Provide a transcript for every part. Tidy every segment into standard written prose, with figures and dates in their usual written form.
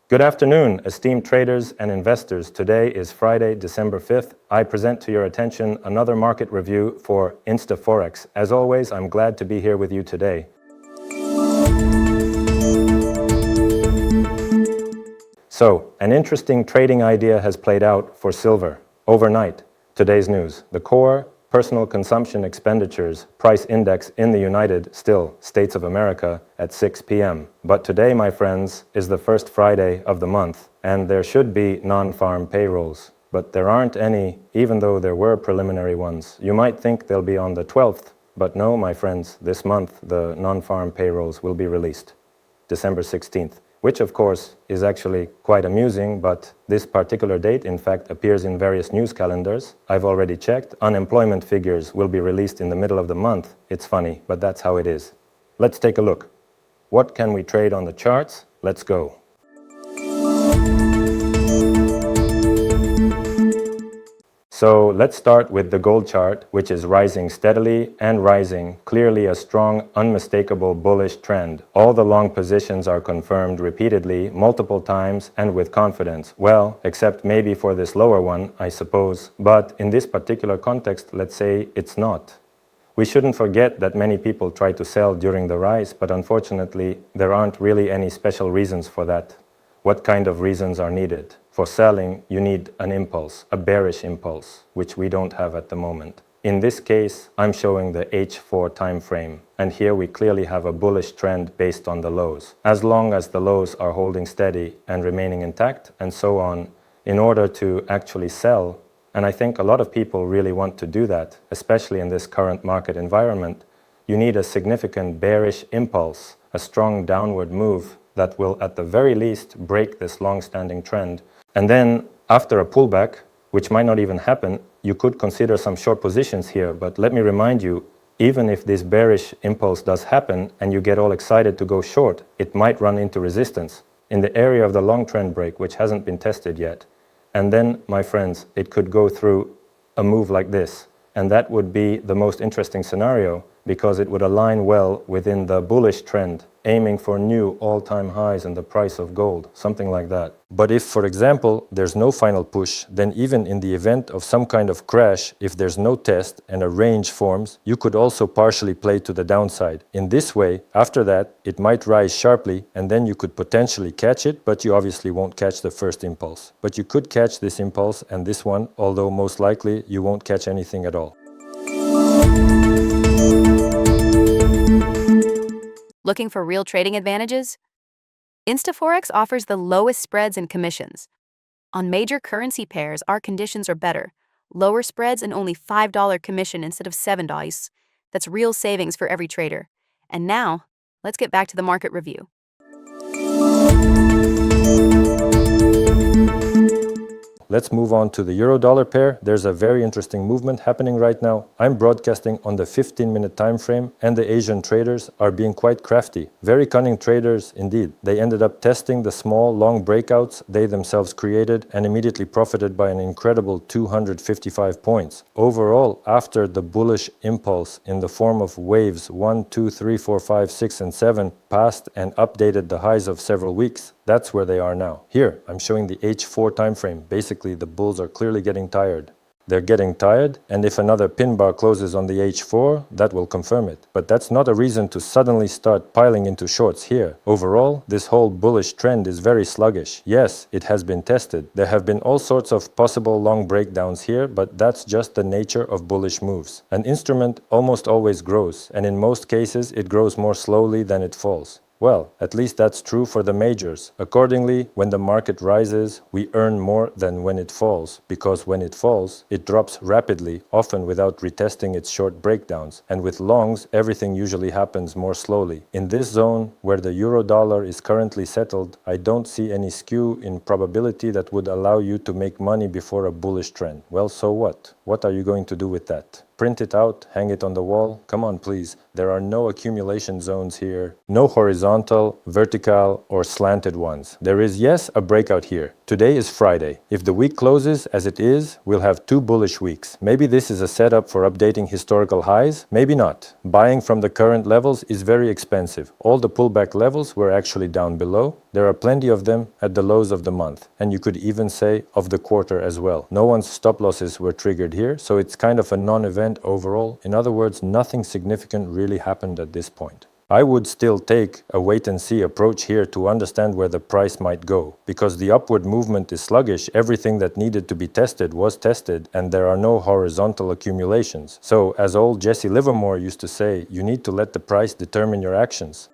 Good afternoon, esteemed traders and investors. Today is Friday, December 5th. I present to your attention another market review for Forex. As always, I'm glad to be here with you today. So, an interesting trading idea has played out for silver. Overnight, today's news. The core personal consumption expenditures price index in the United States of America at 6 p.m. But today, my friends, is the first Friday of the month, and there should be non-farm payrolls. But there aren't any, even though there were preliminary ones. You might think they'll be on the 12th, but no, my friends, this month the non-farm payrolls will be released, December 16th. Which of course is actually quite amusing, but this particular date in fact appears in various news calendars. I've already checked. Unemployment figures will be released in the middle of the month. It's funny, but that's how it is. Let's take a look. What can we trade on the charts? Let's go. So let's start with the gold chart, which is rising steadily and rising, clearly a strong, unmistakable bullish trend. All the long positions are confirmed repeatedly, multiple times, and with confidence. Well, except maybe for this lower one, I suppose. But in this particular context, let's say it's not. We shouldn't forget that many people try to sell during the rise, but unfortunately, there aren't really any special reasons for that. What kind of reasons are needed? For selling, you need an impulse, a bearish impulse, which we don't have at the moment. In this case, I'm showing the H4 time frame, and here we clearly have a bullish trend based on the lows. As long as the lows are holding steady and remaining intact, and so on, in order to actually sell, and I think a lot of people really want to do that, especially in this current market environment, you need a significant bearish impulse, a strong downward move that will at the very least break this long-standing trend. And then after a pullback, which might not even happen, you could consider some short positions here. But let me remind you, even if this bearish impulse does happen and you get all excited to go short, it might run into resistance in the area of the long trend break, which hasn't been tested yet. And then, my friends, it could go through a move like this. And that would be the most interesting scenario because it would align well within the bullish trend, aiming for new all-time highs in the price of gold, something like that. But if, for example, there's no final push, then even in the event of some kind of crash, if there's no test and a range forms, you could also partially play to the downside. In this way, after that, it might rise sharply, and then you could potentially catch it, but you obviously won't catch the first impulse. But you could catch this impulse and this one, although most likely you won't catch anything at all. Looking for real trading advantages? Forex offers the lowest spreads and commissions. On major currency pairs, our conditions are better. Lower spreads and only $5 commission instead of $7. That's real savings for every trader. And now, let's get back to the market review. Let's move on to the euro-dollar pair. There's a very interesting movement happening right now. I'm broadcasting on the 15-minute time frame, and the Asian traders are being quite crafty. Very cunning traders indeed. They ended up testing the small, long breakouts they themselves created and immediately profited by an incredible 255 points. Overall, after the bullish impulse in the form of waves 1, 2, 3, 4, 5, 6, and 7 passed and updated the highs of several weeks, that's where they are now. Here, I'm showing the H4 time frame. Basically, the bulls are clearly getting tired. They're getting tired, and if another pin bar closes on the H4, that will confirm it. But that's not a reason to suddenly start piling into shorts here. Overall, this whole bullish trend is very sluggish. Yes, it has been tested. There have been all sorts of possible long breakdowns here, but that's just the nature of bullish moves. An instrument almost always grows, and in most cases, it grows more slowly than it falls. Well, at least that's true for the majors. Accordingly, when the market rises, we earn more than when it falls, because when it falls, it drops rapidly, often without retesting its short breakdowns. And with longs, everything usually happens more slowly. In this zone, where the euro-dollar is currently settled, I don't see any skew in probability that would allow you to make money before a bullish trend. Well, so what? What are you going to do with that? Print it out, hang it on the wall? Come on, please. There are no accumulation zones here. No horizontal, vertical, or slanted ones. There is, yes, a breakout here. Today is Friday. If the week closes as it is, we'll have 2 bullish weeks. Maybe this is a setup for updating historical highs, maybe not. Buying from the current levels is very expensive. All the pullback levels were actually down below. There are plenty of them at the lows of the month, and you could even say of the quarter as well. No one's stop losses were triggered here, so it's kind of a non-event overall. In other words, nothing significant really happened at this point. I would still take a wait-and-see approach here to understand where the price might go. Because the upward movement is sluggish, everything that needed to be tested was tested, and there are no horizontal accumulations. So, as old Jesse Livermore used to say, you need to let the price determine your actions.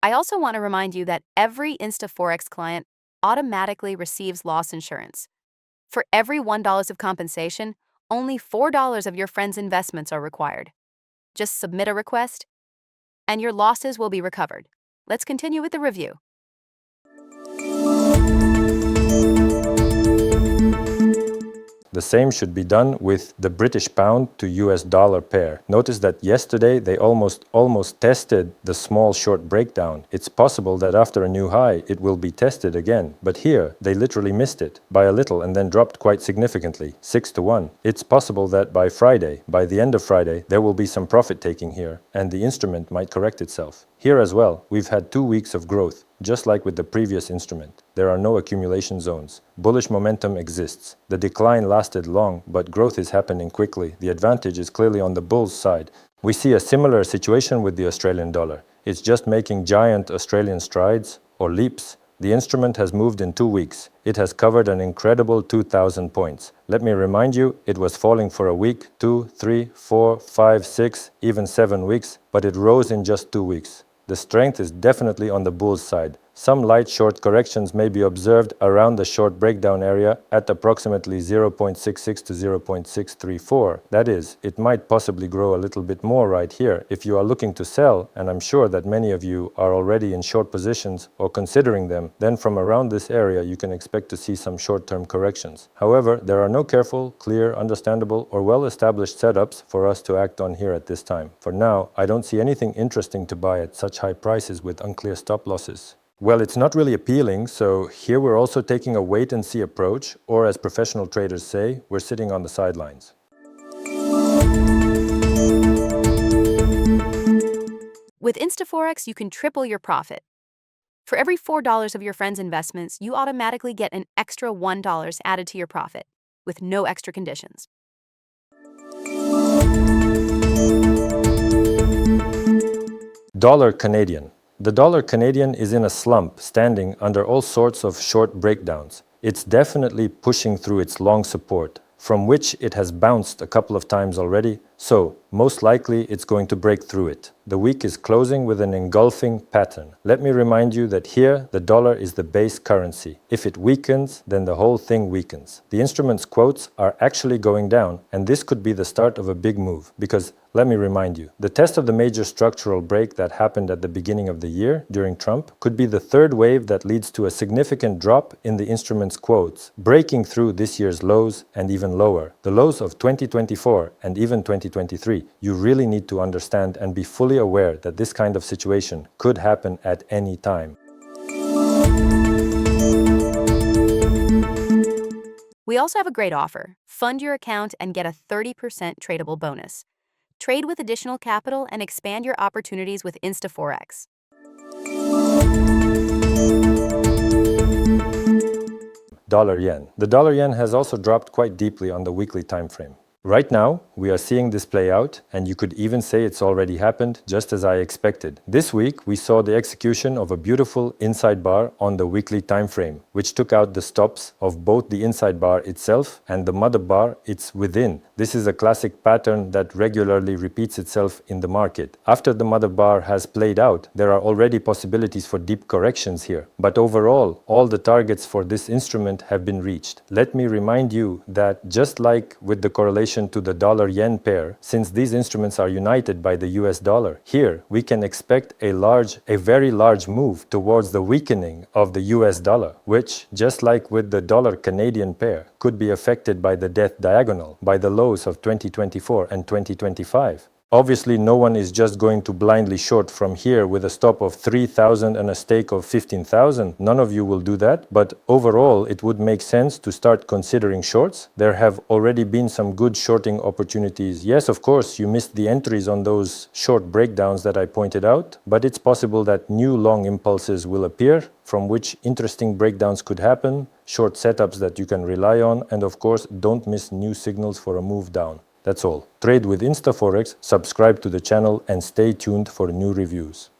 I also want to remind you that every InstaForex client automatically receives loss insurance. For every $1 of compensation, only $4 of your friend's investments are required. Just submit a request, and your losses will be recovered. Let's continue with the review. The same should be done with the British pound to US dollar pair. Notice that yesterday they almost tested the small short breakdown. It's possible that after a new high it will be tested again, but here they literally missed it by a little and then dropped quite significantly, 6-1. It's possible that by Friday, by the end of Friday, there will be some profit taking here and the instrument might correct itself. Here as well, we've had 2 weeks of growth, just like with the previous instrument. There are no accumulation zones. Bullish momentum exists. The decline lasted long, but growth is happening quickly. The advantage is clearly on the bull's side. We see a similar situation with the Australian dollar. It's just making giant Australian strides, or leaps. The instrument has moved in 2 weeks. It has covered an incredible 2,000 points. Let me remind you, it was falling for a week, 2, 3, 4, 5, 6, even 7 weeks, but it rose in just 2 weeks. The strength is definitely on the bull's side. Some light short corrections may be observed around the short breakdown area at approximately 0.66 to 0.634. That is, it might possibly grow a little bit more right here. If you are looking to sell, and I'm sure that many of you are already in short positions or considering them, then from around this area you can expect to see some short-term corrections. However, there are no careful, clear, understandable, or well-established setups for us to act on here at this time. For now, I don't see anything interesting to buy at such high prices with unclear stop losses. Well, it's not really appealing, so here we're also taking a wait-and-see approach, or as professional traders say, we're sitting on the sidelines. With InstaForex, you can triple your profit. For every $4 of your friend's investments, you automatically get an extra $1 added to your profit, with no extra conditions. Dollar Canadian. The dollar Canadian is in a slump, standing under all sorts of short breakdowns. It's definitely pushing through its long support, from which it has bounced a couple of times already, so most likely it's going to break through it. The week is closing with an engulfing pattern. Let me remind you that here the dollar is the base currency. If it weakens, then the whole thing weakens. The instrument's quotes are actually going down, and this could be the start of a big move, because let me remind you, the test of the major structural break that happened at the beginning of the year during Trump could be the third wave that leads to a significant drop in the instrument's quotes, breaking through this year's lows and even lower. The lows of 2024 and even 2023, you really need to understand and be fully aware that this kind of situation could happen at any time. We also have a great offer. Fund your account and get a 30% tradable bonus. Trade with additional capital and expand your opportunities with InstaForex. Dollar yen. The dollar yen has also dropped quite deeply on the weekly time frame. Right now, we are seeing this play out, and you could even say it's already happened, just as I expected. This week, we saw the execution of a beautiful inside bar on the weekly time frame, which took out the stops of both the inside bar itself and the mother bar it's within. This is a classic pattern that regularly repeats itself in the market. After the mother bar has played out, there are already possibilities for deep corrections here. But overall, all the targets for this instrument have been reached. Let me remind you that just like with the correlation addition to the dollar-yen pair, since these instruments are united by the US dollar. Here, we can expect a very large move towards the weakening of the US dollar, which, just like with the dollar-Canadian pair, could be affected by the death diagonal, by the lows of 2024 and 2025. Obviously, no one is just going to blindly short from here with a stop of 3,000 and a stake of 15,000. None of you will do that, but overall, it would make sense to start considering shorts. There have already been some good shorting opportunities. Yes, of course, you missed the entries on those short breakdowns that I pointed out, but it's possible that new long impulses will appear, from which interesting breakdowns could happen, short setups that you can rely on, and of course, don't miss new signals for a move down. That's all. Trade with InstaForex, subscribe to the channel, and stay tuned for new reviews.